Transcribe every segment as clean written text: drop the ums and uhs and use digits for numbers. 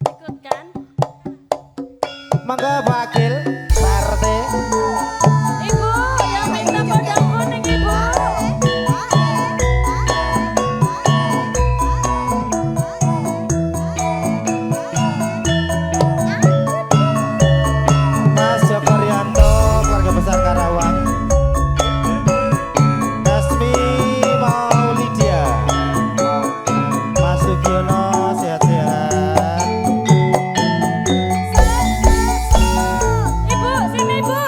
Ikut kan? Mangga wakil Pak RT. Ibu, yang minta kodam kuning ibu. Mas Joko Rianto, keluarga besar Karawang. Dasmi Maulidia, Mas Sugiono, sehat-sehat. Ibu, sini ibu.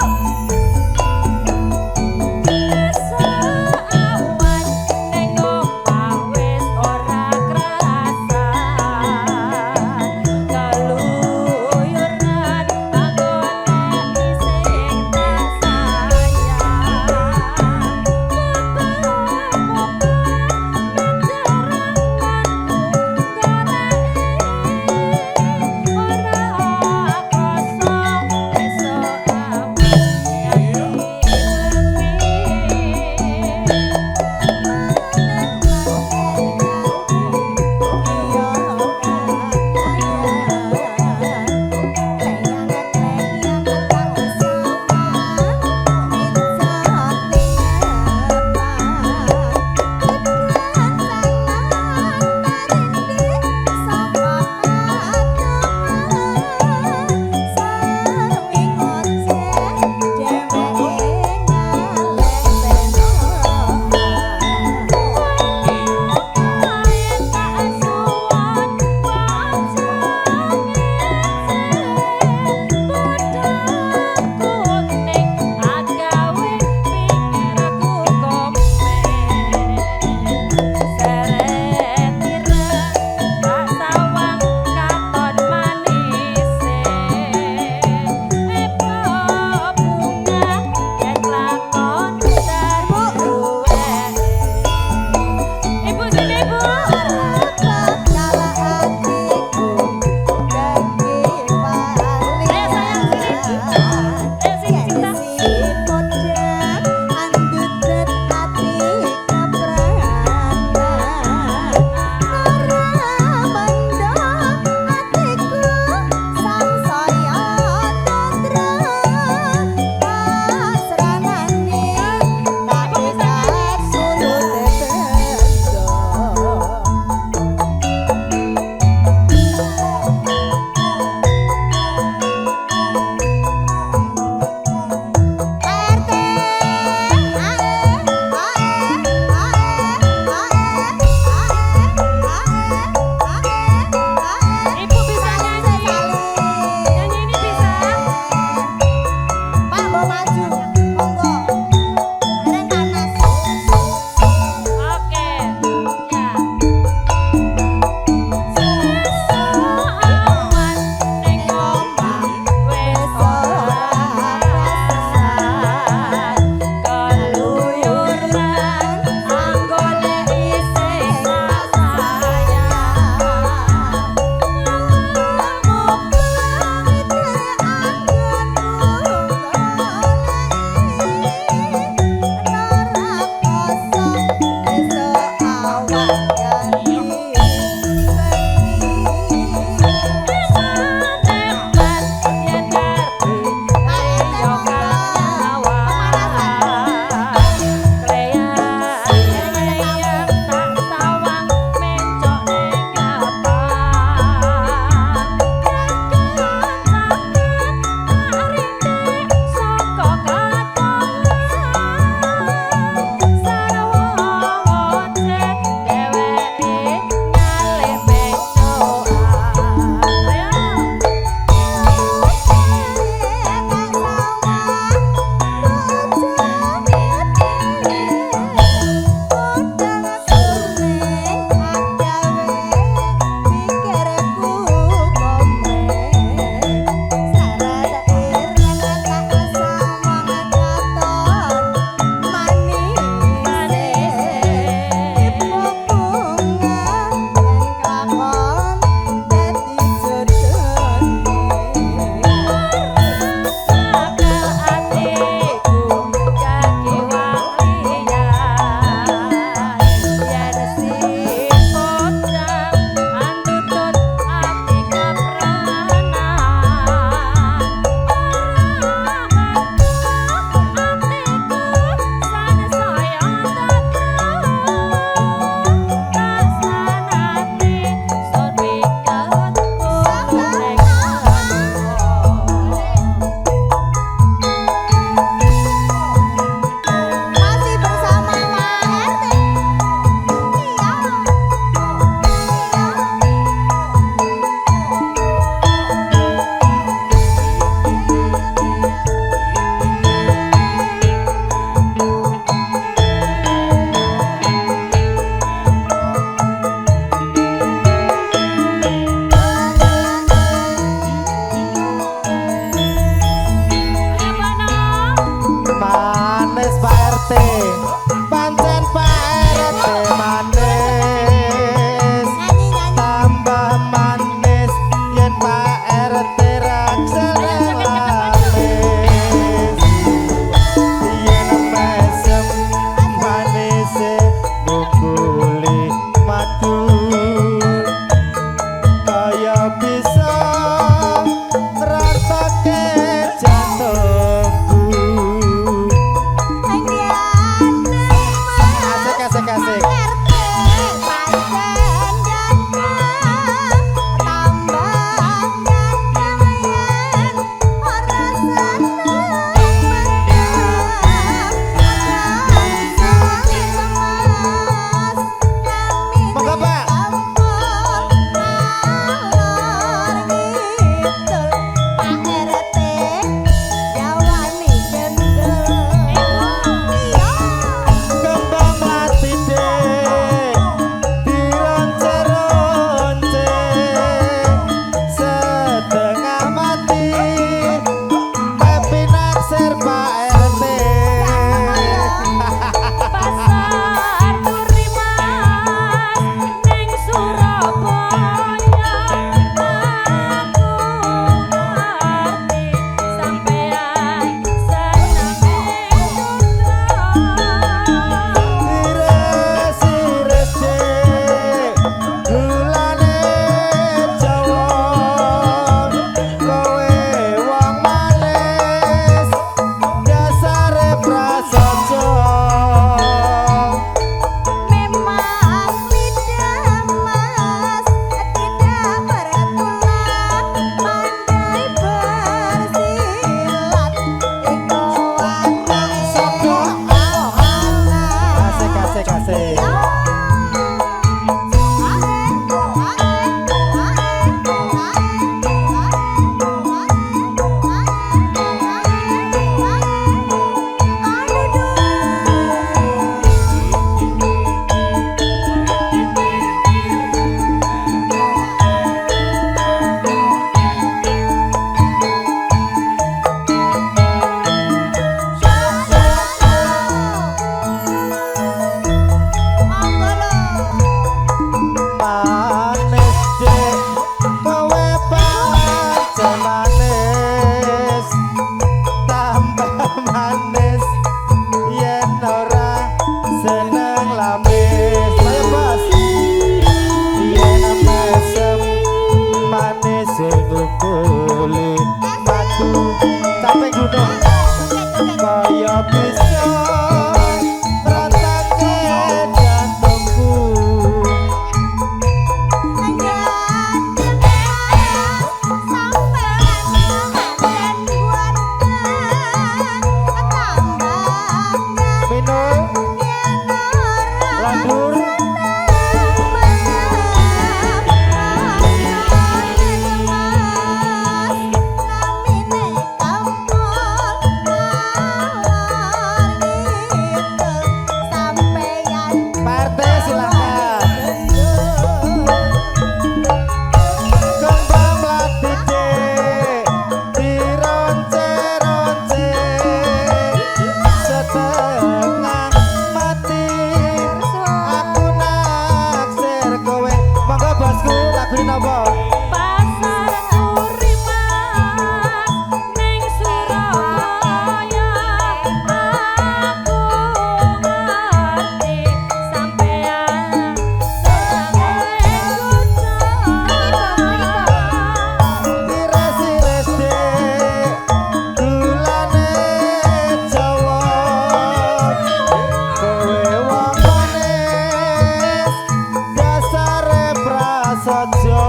Prasojo.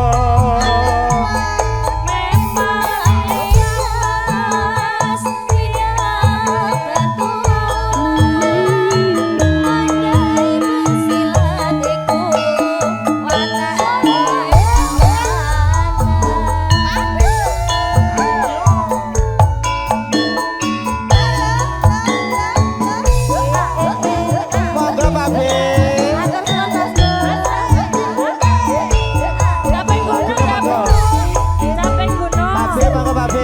Monggo Pak B. Pak B, monggo Pak B.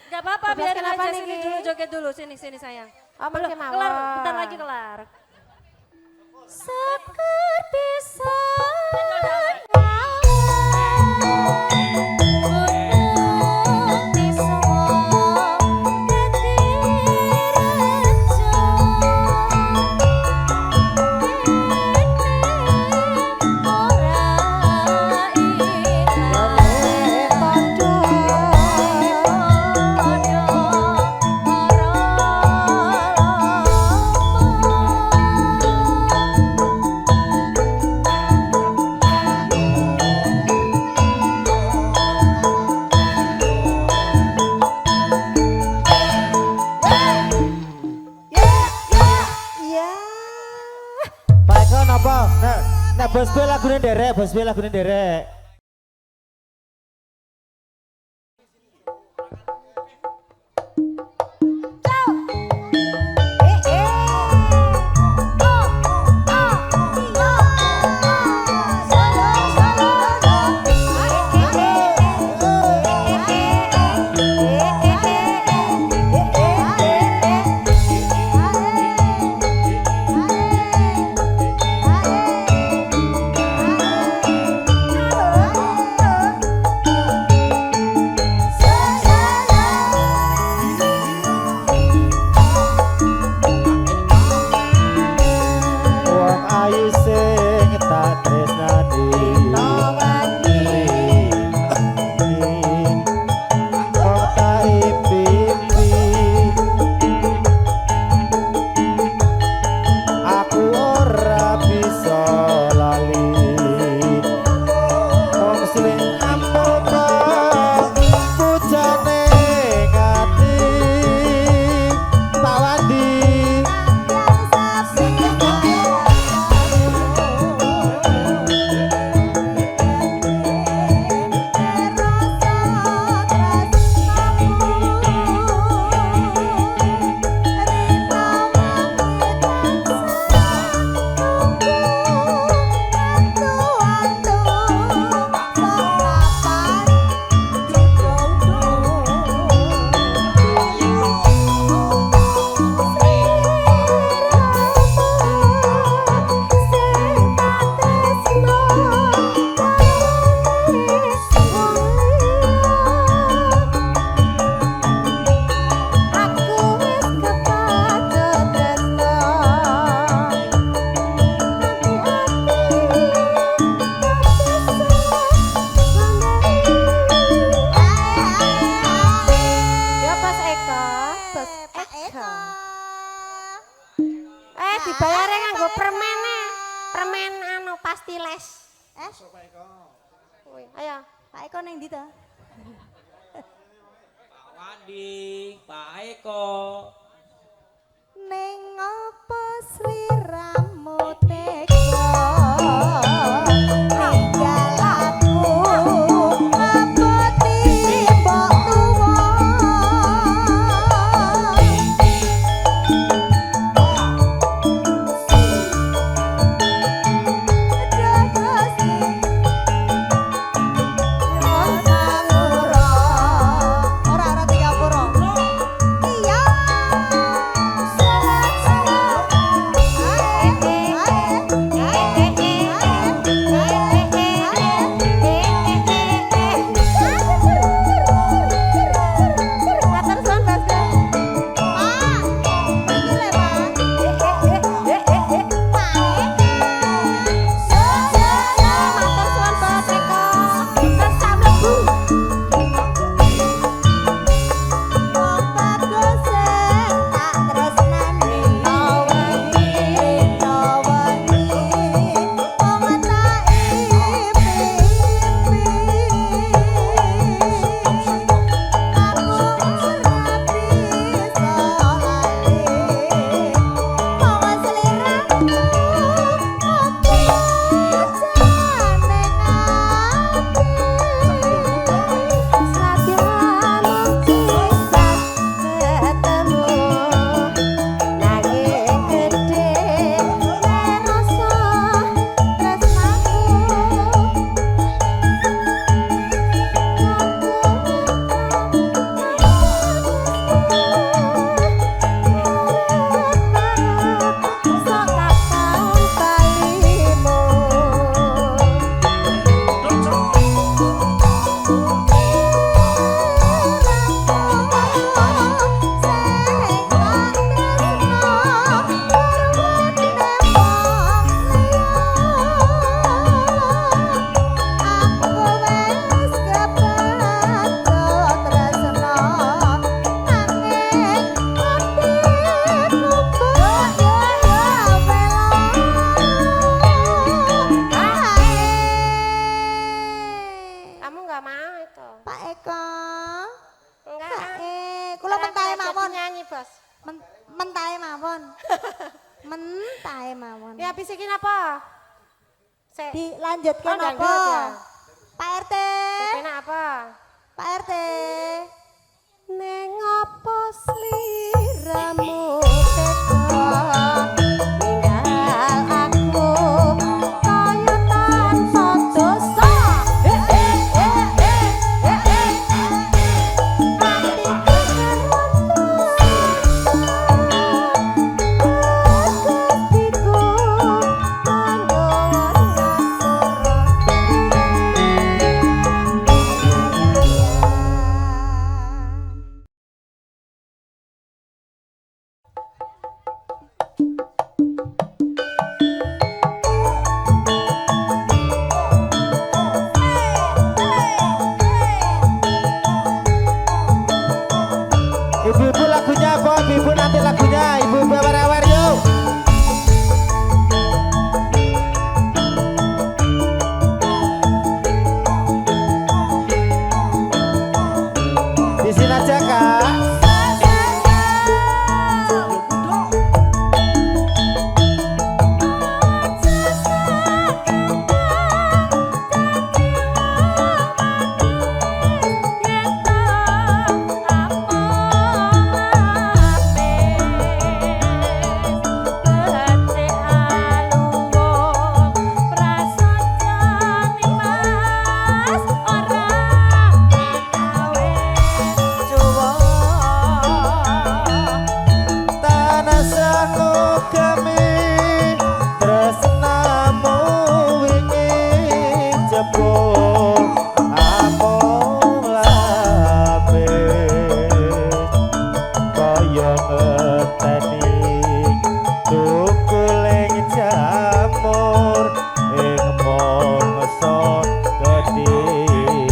Gak apa-apa, biarin aja sini dulu, joget dulu, sini sayang. Belum, kelar, bentar lagi kelar. Sekar bisa apa? Nah, bos B lagune nderek, bos B lagune nderek. Bos Pak Eko. dibayare nganggo permene. Permen anu pastiles. Woi, ayo. Pak Eko ning ndi to? Pak Wandi, Pak Eko. Ning apa sliramu tega ninggal aku apa timbok tuwa ora digapura iya Kamu nggak mau itu? Pak Eko Enggak. Pak kula mentahe mawon Nyanyi, Bos. mentahe mawon mentahe mawon Ya bisikin apa? dilanjutkan Oh, apa dangdut ya? Pak RT Penak apa? Pak RT Neng apa sliramu tega ninggal aku kaya tanpa dosa Ibu-ibu lagunya apa? Ibu nanti lagunya. Ibu-ibu awar-awar yuk. Di sini aja kak. Tanah sanu kami tresnamu wingi jebul amung lapis kaya ngeteni tukuling jamur ing mangsa kedhigo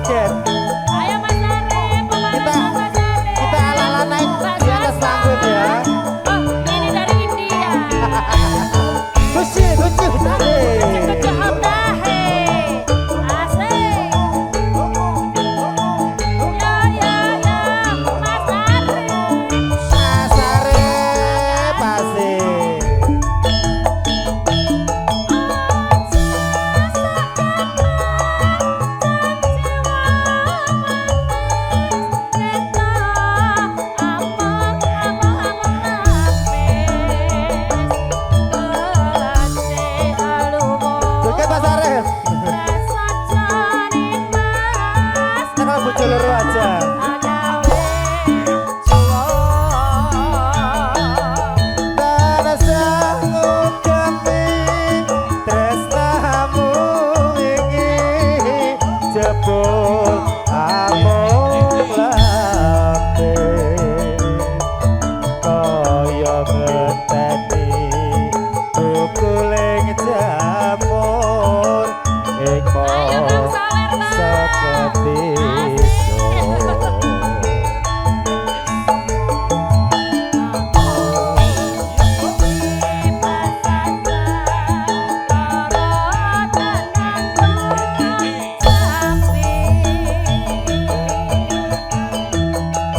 joget. Ayo Mas Arif, pemanasan Mas Arif. Kita ala-ala naik di atas panggung ya. Oh, ini dari India. Guci, Kucu hotahe. Asik. Ya, Mas Arif. Sasare pasti. Joget Mas Arif. Tengah bocor loro aja. Tarasangu kami tresnamu ingin jebul amung lambe kaya ngeteni bukuling jamur ing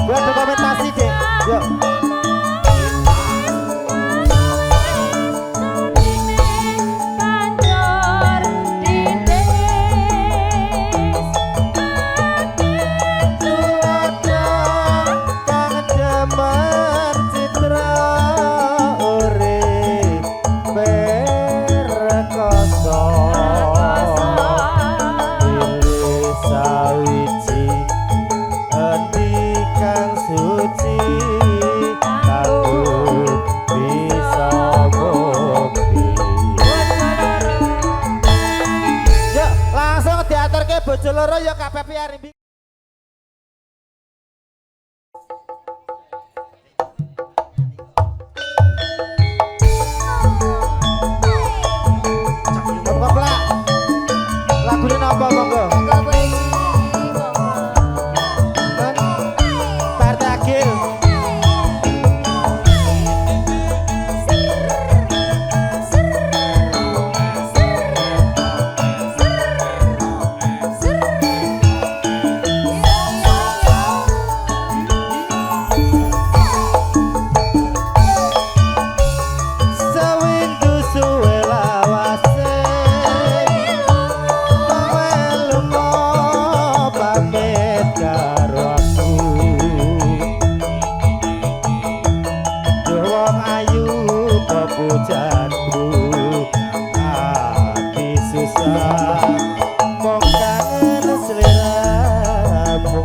Buat dokumentasi deh. Yuk. Kang demen citra urip berkoso. Pilih sawiji endikan suci aku bisa bukti. Yuk langsung diaturke bojo loro ya KPP Arimbi. Keplak. Lagune napa monggo? Partai Agil. Sewindu suwe lawase melu pamit karo aku. Duh wong ayu pepujanku ati susah mong kangen sliramu.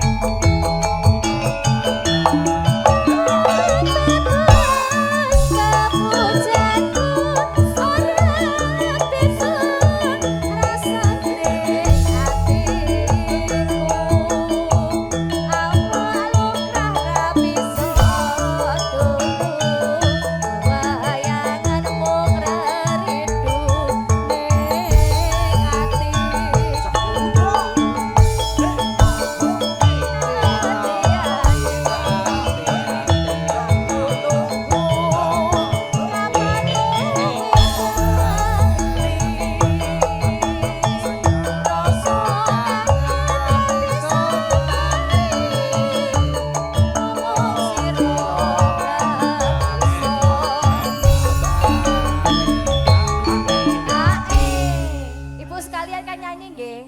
Ibu sekalian kan nyanyi nggih?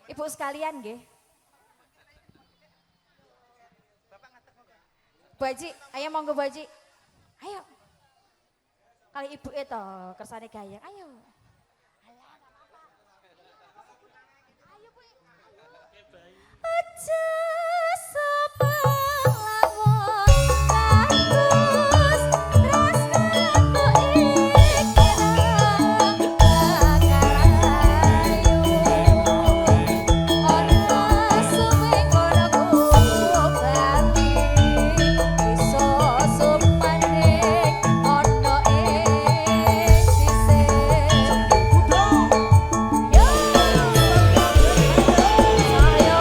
Ibu sekalian nggih? Bu Haji, ayo monggo Bu Haji. Ayo. Kali ibu itu kersane gayeng, ayo. Aja sepeng lawon kagus tresnaku iki karayu ana suwe kono bati iso sumanding ana ing sisih yo saya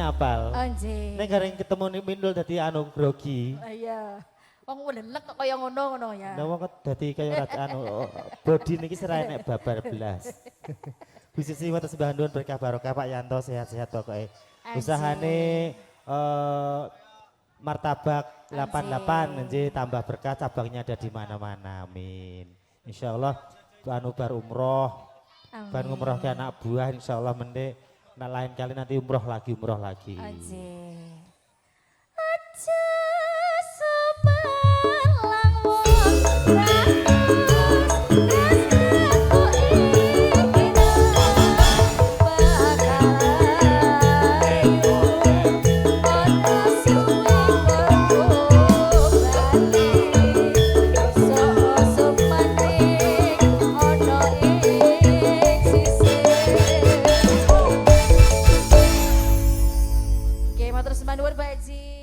apal. Anjing. Nek gareng ketemu nih Mindul dadi anu grogi. Iya. Wong ulenek kok kaya ngono ya. Nah wong kok dadi kaya anu body niki serai nek babar belas. Bisa sih wonten sembahan nuwun berkah barokah Pak Yanto sehat-sehat pokoke. Usahane martabak 88 nggih tambah berkah cabangnya ada di mana-mana. Amin. Insyaallah anu bar umroh. Bar umroh ke anak buah insyaallah mendek nah lain kali nanti umroh lagi. Anjing. Aja sebelang wong Oke, matur sembah nuwun Pak Haji.